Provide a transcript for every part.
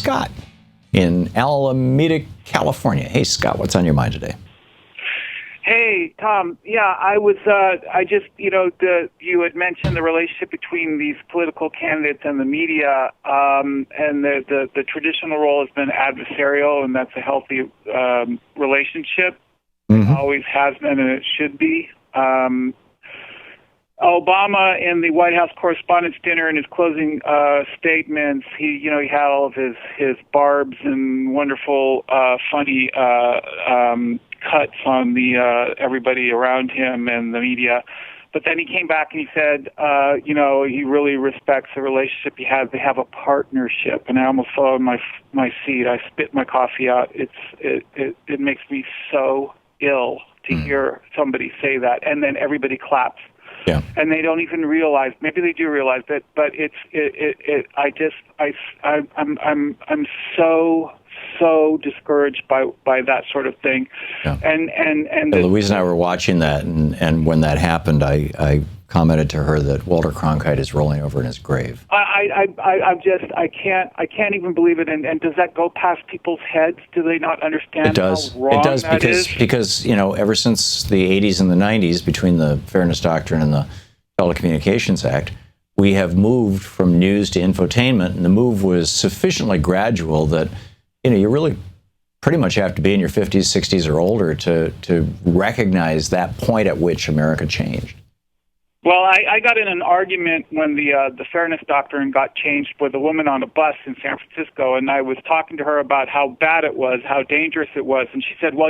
Scott in Alameda, California. Hey, Scott, what's on your mind today? Hey, Tom. Yeah, you had mentioned the relationship between these political candidates and the media, and the traditional role has been adversarial, and that's a healthy relationship. Mm-hmm. It always has been, and it should be. Obama in the White House Correspondents' dinner in his closing statements, he had all of his barbs and wonderful, funny cuts on the everybody around him and the media. But then he came back and he said, he really respects the relationship he has. They have a partnership, and I almost fell in my seat. I spit my coffee out. It makes me so ill to hear somebody say that, and then everybody claps. Yeah. And they don't even realize. Maybe they do realize that, but I'm so discouraged by that sort of thing. Yeah. And Louise and I were watching that, and when that happened, I commented to her that Walter Cronkite is rolling over in his grave. I can't even believe it. And does that go past people's heads? Do they not understand? It does. How wrong It does that because ever since the 80s and the 90s, between the Fairness Doctrine and the Telecommunications Act, we have moved from news to infotainment, and the move was sufficiently gradual that you really pretty much have to be in your 50s, 60s, or older to recognize that point at which America changed. Well, I got in an argument when the Fairness Doctrine got changed with a woman on a bus in San Francisco, and I was talking to her about how bad it was, how dangerous it was, and she said, well,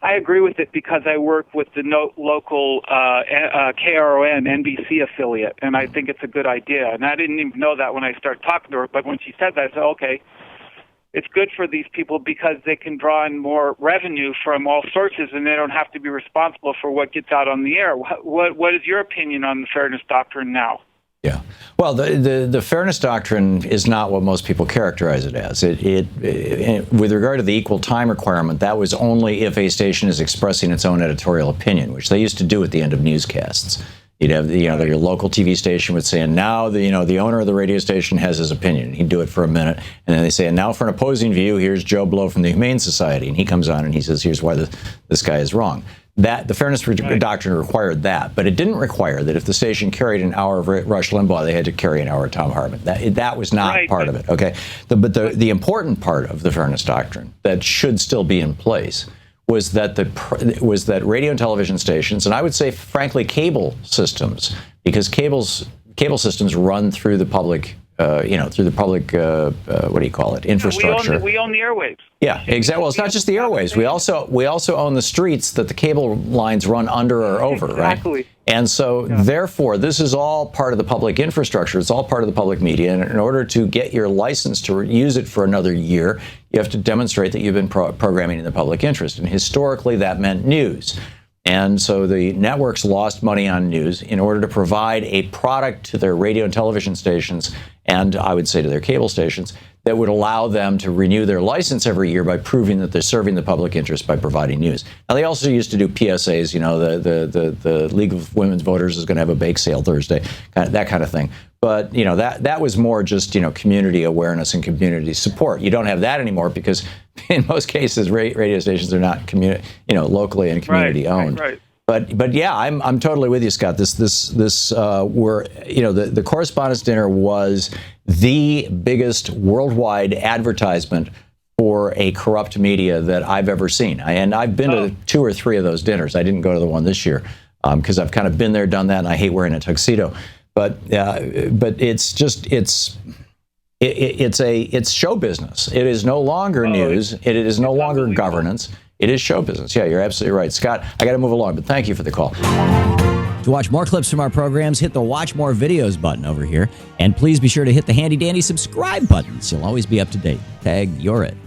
I agree with it because I work with the local KRON NBC affiliate, and I think it's a good idea. And I didn't even know that when I started talking to her, but when she said that, I said, okay. It's good for these people because they can draw in more revenue from all sources, and they don't have to be responsible for what gets out on the air. What is your opinion on the Fairness Doctrine now? Yeah. Well, the Fairness Doctrine is not what most people characterize it as. With regard to the equal time requirement, that was only if a station is expressing its own editorial opinion, which they used to do at the end of newscasts. You'd have your local TV station would say, and now the owner of the radio station has his opinion. He'd do it for a minute, and then they say, and now for an opposing view, here's Joe Blow from the Humane Society, and he comes on and he says, here's why this guy is wrong. The Fairness Doctrine required that, but it didn't require that if the station carried an hour of Rush Limbaugh, they had to carry an hour of Thom Hartmann. That was not part of it. Okay, but the important part of the Fairness Doctrine that should still be in place was that radio and television stations, and I would say, frankly, cable systems, because cable systems run through the public, what do you call it, infrastructure. We own the airwaves. Yeah, exactly. Well, it's not just the airwaves. We also own the streets that the cable lines run under or over, exactly. Right? And so, therefore, this is all part of the public infrastructure. It's all part of the public media. And in order to get your license to use it for another year, you have to demonstrate that you've been programming in the public interest. And historically, that meant news. And so the networks lost money on news in order to provide a product to their radio and television stations, and I would say to their cable stations, that would allow them to renew their license every year by proving that they're serving the public interest by providing news. Now, they also used to do PSAs, the League of Women's Voters is going to have a bake sale Thursday, that kind of thing. But, that was more just, community awareness and community support. You don't have that anymore because in most cases, radio stations are not locally and community owned. Right. But yeah, I'm totally with you, Scott. The Correspondents' Dinner was the biggest worldwide advertisement for a corrupt media that I've ever seen. And I've been to 2 or 3 of those dinners. I didn't go to the one this year because I've kind of been there, done that, and I hate wearing a tuxedo. But it's show business. It is no longer news. It is no longer governance. It is show business. Yeah, you're absolutely right. Scott, I got to move along, but thank you for the call. To watch more clips from our programs, hit the Watch More Videos button over here. And please be sure to hit the handy-dandy subscribe button so you'll always be up to date. Tag, you're it.